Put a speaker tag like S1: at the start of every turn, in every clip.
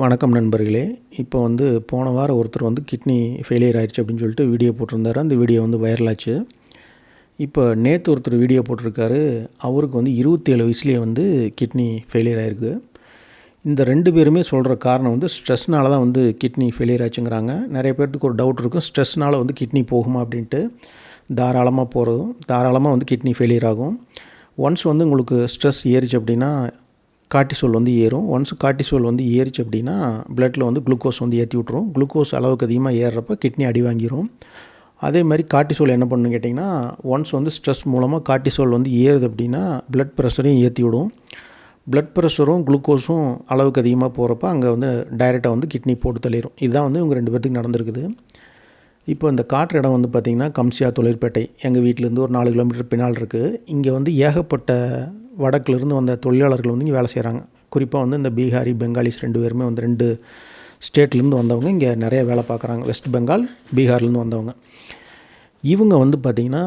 S1: வணக்கம் நண்பர்களே. இப்போ போன வாரம் ஒருத்தர் கிட்னி ஃபெயிலியர் ஆயிடுச்சு அப்படின்னு சொல்லிட்டு வீடியோ போட்டிருந்தாரு. அந்த வீடியோ வைரல் ஆச்சு. இப்போ நேற்று ஒருத்தர் வீடியோ போட்டிருக்காரு. அவருக்கு 27 வயசுலேயே கிட்னி ஃபெயிலியர் ஆகிருக்கு. இந்த 2 பேருமே சொல்கிற காரணம் ஸ்ட்ரெஸ்னால தான் கிட்னி ஃபெயிலியர் ஆச்சுங்கிறாங்க. நிறைய பேர்த்துக்கு ஒரு டவுட் இருக்கும், ஸ்ட்ரெஸ்னால் கிட்னி போகுமா அப்படின்ட்டு. தாராளமாக போகிறதும், தாராளமாக கிட்னி ஃபெயிலியர் ஆகும். ஒன்ஸ் உங்களுக்கு ஸ்ட்ரெஸ் ஏறிச்சு அப்படின்னா கார்ட்டிசோல் ஏறும். ஒன்ஸ் கார்ட்டிசோல் ஏறிச்சு அப்படின்னா பிளட்டில் குளுக்கோஸ் ஏற்றி விட்ரும். குளுக்கோஸ் அளவுக்கு அதிகமாக ஏறுறப்ப கிட்னி அடி வாங்கிடும். அதே மாதிரி கார்ட்டிசோல் என்ன பண்ணணும்னு கேட்டிங்கன்னா, ஒன்ஸ் ஸ்ட்ரெஸ் மூலமாக கார்ட்டிசோல் ஏறுது அப்படின்னா பிளட் ப்ரெஷரையும் ஏற்றி விடும். பிளட் ப்ரெஷரும் குளுக்கோஸும் அளவுக்கு அதிகமாக போகிறப்ப அங்கே டைரெக்டாக கிட்னி போட்டு தள்ளிடும். இதுதான் இவங்க 2 பேர்த்துக்கு நடந்திருக்குது. இப்போ இந்த காட்டுற இடம் பார்த்திங்கன்னா கம்சியா தொழிற்பேட்டை. எங்கள் வீட்டிலேருந்து ஒரு 4 கிலோமீட்டர் பின்னால் இருக்குது. இங்கே ஏகப்பட்ட வடக்கிலிருந்து வந்த தொழிலாளர்கள் இங்கே வேலை செய்கிறாங்க. குறிப்பாக இந்த பீகாரி, பெங்காலிஸ் 2 பேருமே 2 ஸ்டேட்லேருந்து வந்தவங்க இங்கே நிறைய வேலை பார்க்குறாங்க. வெஸ்ட் பெங்கால், பீகார்லேருந்து வந்தவங்க. இவங்க பார்த்திங்கன்னா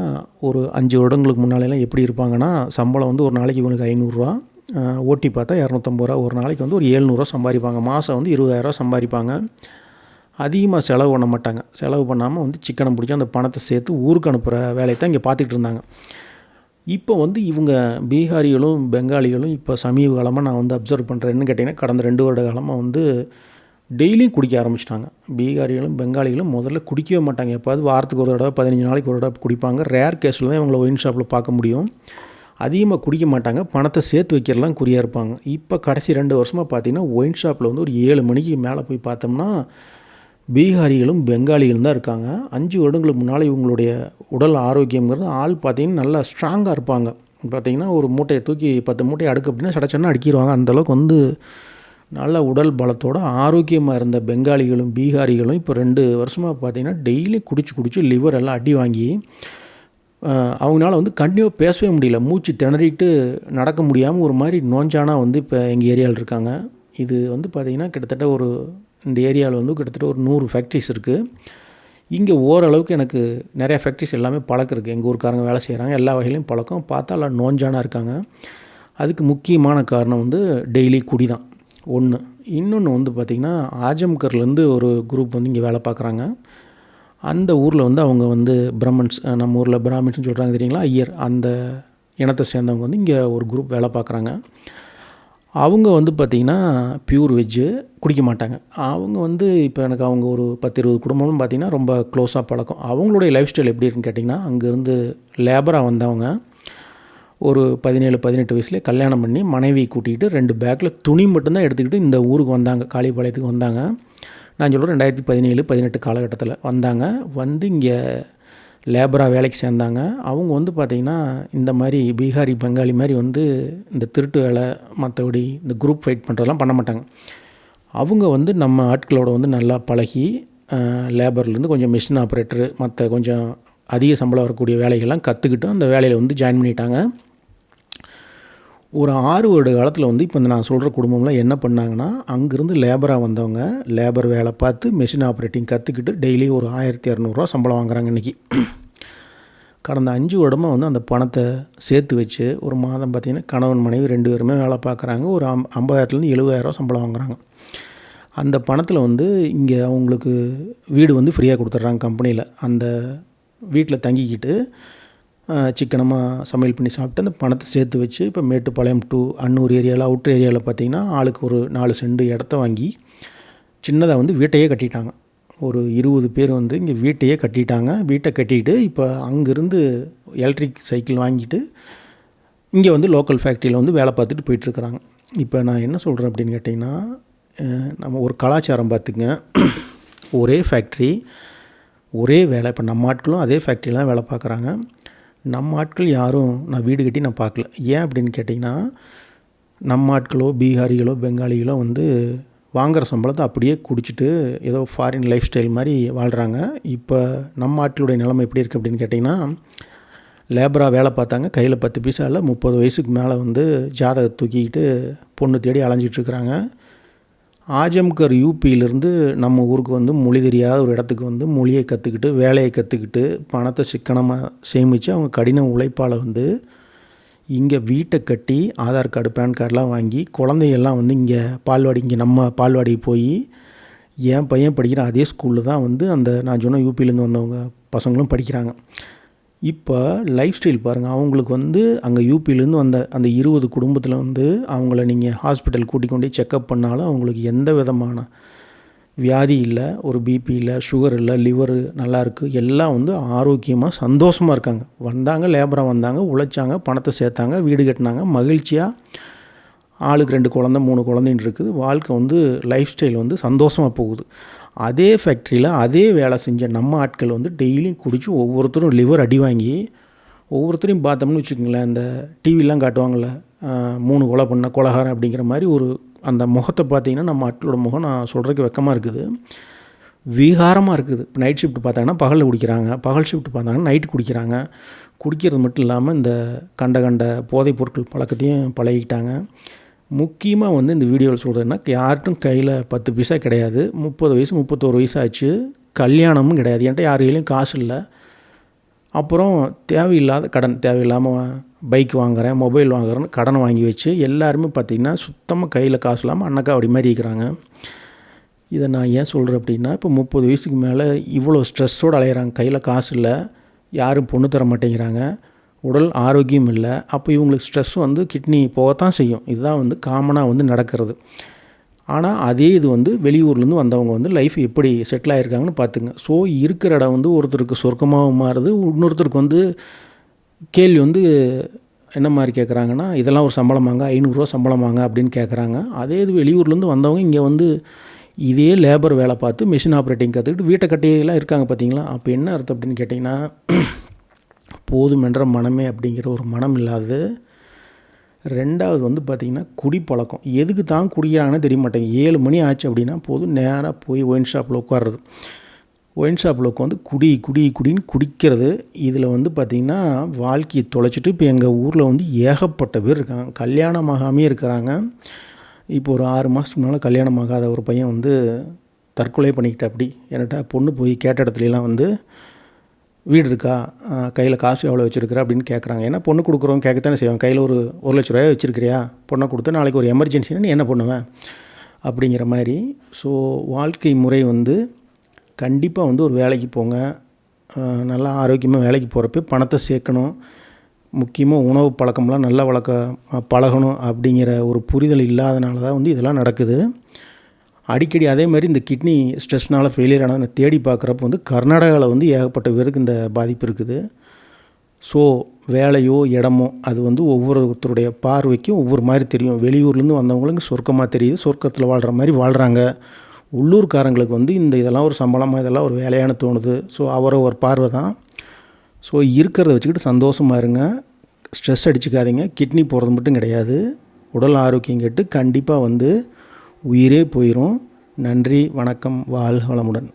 S1: ஒரு 5 வருடங்களுக்கு முன்னாலெல்லாம் எப்படி இருப்பாங்கன்னா, சம்பளம் ஒரு நாளைக்கு இவங்களுக்கு 500 ரூபா, ஓட்டி பார்த்தா 250 ரூபா, ஒரு நாளைக்கு ஒரு 700 ரூபா சம்பாதிப்பாங்க. மாதம் 20,000 ரூபா சம்பாதிப்பாங்க. அதிகமாக செலவு பண்ண மாட்டாங்க. செலவு பண்ணாமல் சிக்கனை பிடிச்சி அந்த பணத்தை சேர்த்து ஊருக்கு அனுப்புகிற வேலையை தான் இங்கே பார்த்துக்கிட்டு இருந்தாங்க. இப்போ இவங்க பீகாரிகளும் பெங்காலிகளும் இப்போ சமீப காலமாக நான் அப்சர்வ் பண்ணுறேன்னு கேட்டிங்கன்னா, கடந்த 2 வருட காலமாக டெய்லியும் குடிக்க ஆரம்பிச்சிட்டாங்க. பீகாரிகளும் பெங்காலிகளும் முதல்ல குடிக்கவே மாட்டாங்க. எப்போது வாரத்துக்கு ஒரு தடவை, 15 நாளைக்கு ஒரு தடவை குடிப்பாங்க. ரேர் கேஸில் தான் இவங்களை ஒயின் ஷாப்பில் பார்க்க முடியும். அதிகமாக குடிக்க மாட்டாங்க, பணத்தை சேர்த்து வைக்கிறலாம் குறியாக இருப்பாங்க. இப்போ கடைசி 2 வருஷமாக பார்த்திங்கன்னா ஒயின் ஷாப்பில் ஒரு 7 மணிக்கு மேலே போய் பார்த்தோம்னா பீகாரிகளும் பெங்காலிகளும் தான் இருக்காங்க. 5 வருடங்களுக்கு முன்னால் இவங்களுடைய உடல் ஆரோக்கியங்கிறது ஆள் பார்த்திங்கன்னா நல்லா ஸ்ட்ராங்காக இருப்பாங்க. பார்த்திங்கன்னா ஒரு மூட்டையை தூக்கி 10 மூட்டையை அடுக்கு அப்படின்னா சடச்சன்னா அடுக்கிடுவாங்க. அந்தளவுக்கு நல்ல உடல் பலத்தோடு ஆரோக்கியமாக இருந்த பெங்காலிகளும் பீகாரிகளும் இப்போ 2 வருஷமாக பார்த்திங்கன்னா டெய்லி குடிச்சு லிவர் எல்லாம் அடி வாங்கி அவங்களால கண்டினியூவாக பேசவே முடியல. மூச்சு திணறிட்டு நடக்க முடியாமல் ஒரு மாதிரி நோஞ்சானா இப்போ எங்கள் ஏரியாவில் இருக்காங்க. இது பார்த்திங்கன்னா கிட்டத்தட்ட இந்த ஏரியாவில் கிட்டத்தட்ட ஒரு 100 ஃபேக்ட்ரிஸ் இருக்குது. இங்கே ஓரளவுக்கு எனக்கு நிறையா ஃபேக்ட்ரிஸ் எல்லாமே பழக்கம் இருக்குது. எங்கள் ஊருக்காரங்க வேலை செய்கிறாங்க, எல்லா வகையிலையும் பழக்கம். பார்த்தா எல்லாம் நோஞ்சானா இருக்காங்க. அதுக்கு முக்கியமான காரணம் டெய்லி குடி தான் ஒன்று. இன்னொன்று பார்த்திங்கன்னா ஆஜம்கர்லேருந்து ஒரு குரூப் இங்கே வேலை பார்க்குறாங்க. அந்த ஊரில் அவங்க பிரம்மன்ஸ், நம்ம ஊரில் பிராமின்ஸ்னு சொல்கிறாங்க தெரியுங்களா, ஐயர், அந்த இனத்தை சேர்ந்தவங்க இங்கே ஒரு குரூப் வேலை பார்க்குறாங்க. அவங்க பார்த்திங்கன்னா பியூர் வெஜ்ஜு, குடிக்க மாட்டாங்க. அவங்க இப்போ எனக்கு அவங்க ஒரு 10-20 குடும்பம்னு பார்த்திங்கன்னா ரொம்ப க்ளோஸாக பழக்கம். அவங்களுடைய லைஃப் ஸ்டைல் எப்படி இருக்குன்னு கேட்டிங்கன்னா, அங்கேருந்து லேபராக வந்தவங்க ஒரு 17-18 வயசுலேயே கல்யாணம் பண்ணி மனைவி கூட்டிகிட்டு 2 பேக்கில் துணி மட்டும்தான் எடுத்துக்கிட்டு இந்த ஊருக்கு வந்தாங்க, காளிபாளையத்துக்கு வந்தாங்க. நான் சொல்கிறேன் 2017-18 காலகட்டத்தில் வந்தாங்க. இங்கே லேபராக வேலைக்கு சேர்ந்தாங்க. அவங்க பார்த்திங்கன்னா இந்த மாதிரி பீகாரி பெங்காலி மாதிரி இந்த திருட்டு வேலை, மற்றபடி இந்த குரூப் ஃபைட் பண்ணுறதெல்லாம் பண்ண மாட்டாங்க. அவங்க நம்ம ஆட்களோட நல்லா பழகி லேபர்லேருந்து கொஞ்சம் மிஷின் ஆப்ரேட்டரு, மற்ற கொஞ்சம் அதிக சம்பளம் வரக்கூடிய வேலைகள்லாம் கற்றுக்கிட்டு அந்த வேலையில் ஜாயின் பண்ணிட்டாங்க. ஒரு 6 வருட காலத்தில் இப்போ நான் சொல்கிற குடும்பம்லாம் என்ன பண்ணாங்கன்னா, அங்கேருந்து லேபராக வந்தவங்க லேபர் வேலை பார்த்து மிஷின் ஆப்ரேட்டிங் கற்றுக்கிட்டு டெய்லி ஒரு 1200 ரூபா சம்பளம் வாங்குறாங்க இன்றைக்கி. கடந்த 5 வருடமாக அந்த பணத்தை சேர்த்து வச்சு ஒரு மாதம் பார்த்திங்கன்னா கணவன் மனைவி 2 பேருமே வேலை பார்க்குறாங்க. ஒரு 50,000-70,000 ரூபா சம்பளம் வாங்குறாங்க. அந்த பணத்தில் இங்கே அவங்களுக்கு வீடு ஃப்ரீயாக கொடுத்துட்றாங்க கம்பெனியில். அந்த வீட்டில் தங்கிக்கிட்டு சிக்கனமாக சமையல் பண்ணி சாப்பிட்டு அந்த பணத்தை சேர்த்து வச்சு இப்போ மேட்டுப்பாளையம் டு அன்னூர் ஏரியாவில், அவுட்டர் ஏரியாவில் பார்த்திங்கன்னா ஆளுக்கு ஒரு 4 சென்ட் இடத்த வாங்கி சின்னதாக வீட்டையே கட்டிட்டாங்க. ஒரு 20 பேர் இங்கே வீட்டையே கட்டிட்டாங்க. வீட்டை கட்டிட்டு இப்போ அங்கேருந்து எலக்ட்ரிக் சைக்கிள் வாங்கிட்டு இங்கே லோக்கல் ஃபேக்ட்ரியில் வேலை பார்த்துட்டு போயிட்டுருக்குறாங்க. இப்போ நான் என்ன சொல்கிறேன் அப்படின்னு கேட்டிங்கன்னா, நம்ம ஒரு கலாச்சாரம் பார்த்துங்க. ஒரே ஃபேக்ட்ரி, ஒரே வேலை. இப்போ நம்ம ஆட்களும் அதே ஃபேக்ட்ரியில் தான் வேலை பார்க்குறாங்க. நம்ம ஆட்கள் யாரும் நான் வீடு கட்டி நான் பார்க்கல. ஏன் அப்படின்னு கேட்டிங்கன்னா, நம்ம ஆட்களோ பீகாரிகளோ பெங்காலிகளோ வாங்குகிற சம்பளத்தை அப்படியே குடிச்சிட்டு ஏதோ ஃபாரின் லைஃப் ஸ்டைல் மாதிரி வாழ்கிறாங்க. இப்போ நம்ம ஆட்களுடைய நிலைமை எப்படி இருக்குது அப்படின்னு கேட்டிங்கன்னா, லேபராக வேலை பார்த்தாங்க, கையில் 10 பைசா இல்லை, 30 வயசுக்கு மேலே ஜாதகத்தை தூக்கிக்கிட்டு பொண்ணு தேடி அலைஞ்சிட்ருக்குறாங்க. ஆஜம்கர் யூபியிலேருந்து நம்ம ஊருக்கு மொழி தெரியாத ஒரு இடத்துக்கு மொழியை கற்றுக்கிட்டு வேலையை கற்றுக்கிட்டு பணத்தை சிக்கனமாக சேமித்து அவங்க கடின உழைப்பால் இங்கே வீட்டை கட்டி ஆதார் கார்டு பேன் கார்டெலாம் வாங்கி குழந்தைகள்லாம் வந்து இங்கே பால்வாடி இங்கே நம்ம பால்வாடிக்கு போய் என் பையன் படிக்கிற அதே ஸ்கூலில் தான் வந்து அந்த நான் சொன்ன யூபியிலேருந்து வந்தவங்க பசங்களும் படிக்கிறாங்க. இப்போ லைஃப் ஸ்டைல் பாருங்கள், அவங்களுக்கு வந்து அங்கே யூபியிலேருந்து வந்த அந்த 20 குடும்பத்தில் வந்து அவங்கள நீங்கள் ஹாஸ்பிட்டல் கூட்டிக் கொண்டு செக்கப் பண்ணாலும் அவங்களுக்கு எந்த விதமான வியாதி இல்லை, ஒரு பிபி இல்லை, சுகர் இல்லை, லிவரு நல்லாயிருக்கு, எல்லாம் வந்து ஆரோக்கியமாக சந்தோஷமாக இருக்காங்க. வந்தாங்க, லேபராக வந்தாங்க, உழைச்சாங்க, பணத்தை சேர்த்தாங்க, வீடு கட்டினாங்க, மகிழ்ச்சியாக ஆளுக்கு 2 குழந்த 3 குழந்தைன்னு இருக்குது. வாழ்க்கை வந்து லைஃப் ஸ்டைல் வந்து சந்தோஷமாக போகுது. அதே ஃபேக்ட்ரியில் அதே வேலை செஞ்ச நம்ம ஆட்கள் வந்து டெய்லியும் குடித்து ஒவ்வொருத்தரும் லிவர் அடி வாங்கி ஒவ்வொருத்தரையும் பார்த்தோம்னு வச்சுக்கோங்களேன், இந்த டிவிலாம் காட்டுவாங்கள்ல 3 கொலை பண்ண கொலகாரம் அப்படிங்கிற மாதிரி ஒரு அந்த முகத்தை பார்த்திங்கன்னா நம்ம ஆட்களோட முகம் நான் சொல்கிறதுக்கு வெக்கமாக இருக்குது, விகாரமாக இருக்குது. இப்போ நைட் ஷிஃப்ட் பார்த்தாங்கன்னா பகலில் குடிக்கிறாங்க, பகல் ஷிஃப்ட் பார்த்தாங்கன்னா நைட்டு குடிக்கிறாங்க. குடிக்கிறது மட்டும் இல்லாமல் இந்த கண்ட போதைப் பொருட்கள் பழக்கத்தையும் பழகிட்டாங்க. முக்கியமாக வந்து இந்த வீடியோவில் சொல்கிறதுன்னா, யார்ட்டும் கையில் 10 பைசா கிடையாது, 30 வயசு 31 வயசு ஆச்சு, கல்யாணமும் கிடையாது, என்கிட்ட யார் கையிலையும் காசு இல்லை. அப்புறம் தேவையில்லாத கடன், தேவையில்லாமல் பைக் வாங்குகிறேன், மொபைல் வாங்குறேன்னு கடனை வாங்கி வச்சு எல்லாருமே பார்த்திங்கன்னா சுத்தமாக கையில் காசு இல்லாமல் அன்னக்கா அப்படி மாதிரி இருக்கிறாங்க. இதை நான் ஏன் சொல்கிறேன் அப்படின்னா, இப்போ 30 வயசுக்கு மேலே இவ்வளோ ஸ்ட்ரெஸ்ஸோடு அலையிறாங்க, கையில் காசு இல்லை, யாரும் பொண்ணு தர மாட்டேங்கிறாங்க, உடல் ஆரோக்கியம் இல்லை. அப்போ இவங்களுக்கு ஸ்ட்ரெஸ் வந்து கிட்னி போகத்தான் செய்யும். இதுதான் வந்து காமனாக வந்து நடக்கிறது. ஆனால் அதே இது வந்து வெளியூர்லேருந்து வந்தவங்க வந்து லைஃப் எப்படி செட்டில் ஆகிருக்காங்கன்னு பார்த்துங்க. ஸோ இருக்கிற இடம் வந்து ஒருத்தருக்கு சொர்க்கமாக மாறுது, இன்னொருத்தருக்கு வந்து கேள்வி வந்து என்ன மாதிரி கேட்குறாங்கன்னா, இதெல்லாம் ஒரு சம்பளமாங்க, 500 ரூபா சம்பளமாங்க அப்படின்னு கேட்குறாங்க. அதே இது வெளியூர்லேருந்து வந்தவங்க இங்கே வந்து இதே லேபர் வேலை பார்த்து மிஷின் ஆப்ரேட்டிங் கற்றுக்கிட்டு வீட்டை கட்டியெல்லாம் இருக்காங்க பார்த்தீங்களா. அப்போ என்ன அர்த்தம் அப்படின்னு கேட்டிங்கன்னா, போதுமென்ற மனமே அப்படிங்கிற ஒரு மனம் இல்லாது. ரெண்டாவது வந்து பார்த்திங்கன்னா குடிப்பழக்கம். எதுக்கு தான் குடிக்கிறாங்கன்னு தெரிய மாட்டேங்க. 7 மணி ஆச்சு அப்படின்னா போதும் நேராக போய் ஒயின் ஷாப்பில் உட்கார்றது. ஒயின் ஷாப்பில் உட்காந்து குடின்னு குடிக்கிறது. இதில் வந்து பார்த்திங்கன்னா வாழ்க்கையை தொலைச்சிட்டு இப்போ எங்கள் ஊரில் வந்து ஏகப்பட்ட பேர் இருக்காங்க, கல்யாணம் ஆகாமே இருக்கிறாங்க. இப்போ ஒரு 6 மாதத்துக்கு முன்னால் கல்யாணம் ஆகாத ஒரு பையன் வந்து தற்கொலை பண்ணிக்கிட்ட. அப்படி என்கிட்ட பொண்ணு போய் கேட்ட இடத்துலலாம் வந்து வீடு இருக்கா, கையில் காசு எவ்வளோ வச்சுருக்குற அப்படின்னு கேட்குறாங்க. ஏன்னா பொண்ணு கொடுக்குறவங்க கேட்கத்தானே செய்வாங்க. கையில் ஒரு 1,00,000 ரூபாய் வச்சுருக்கிறியா, பொண்ணை கொடுத்து நாளைக்கு ஒரு எமர்ஜென்சினா நீ என்ன பண்ணுவேன் அப்படிங்கிற மாதிரி. ஸோ வாழ்க்கை முறை வந்து கண்டிப்பாக வந்து ஒரு வேலைக்கு போங்க, நல்லா ஆரோக்கியமாக வேலைக்கு போகிறப்ப பணத்தை சேர்க்கணும், முக்கியமாக உணவு பழக்கம்லாம் நல்ல பழகணும் அப்படிங்கிற ஒரு புரிதல் இல்லாதனால தான் வந்து இதெல்லாம் நடக்குது. அடிக்கடி அதே மாதிரி இந்த கிட்னி ஸ்ட்ரெஸ்னால் ஃபெயிலியர் ஆனால் நான் தேடி பார்க்குறப்ப வந்து கர்நாடகாவில் வந்து ஏகப்பட்ட பேருக்கு இந்த பாதிப்பு இருக்குது. ஸோ வேலையோ இடமோ அது வந்து ஒவ்வொருத்தருடைய பார்வைக்கும் ஒவ்வொரு மாதிரி தெரியும். வெளியூர்லேருந்து வந்தவங்களுக்கு சொர்க்கமாக தெரியுது, சொர்க்கத்தில் வாழ்கிற மாதிரி வாழ்கிறாங்க. உள்ளூர்காரங்களுக்கு வந்து இதெல்லாம் ஒரு சம்பளமாக, இதெல்லாம் ஒரு வேலையான தோணுது. ஸோ ஒரு பார்வை தான். ஸோ இருக்கிறத வச்சுக்கிட்டு சந்தோஷமாக இருங்க, ஸ்ட்ரெஸ் அடிச்சுக்காதீங்க. கிட்னி போகிறது மட்டும் கிடையாது, உடல் ஆரோக்கியம் கெட்டு கண்டிப்பாக வந்து உயிரே போயிடும். நன்றி, வணக்கம், வாழ்க வளமுடன்.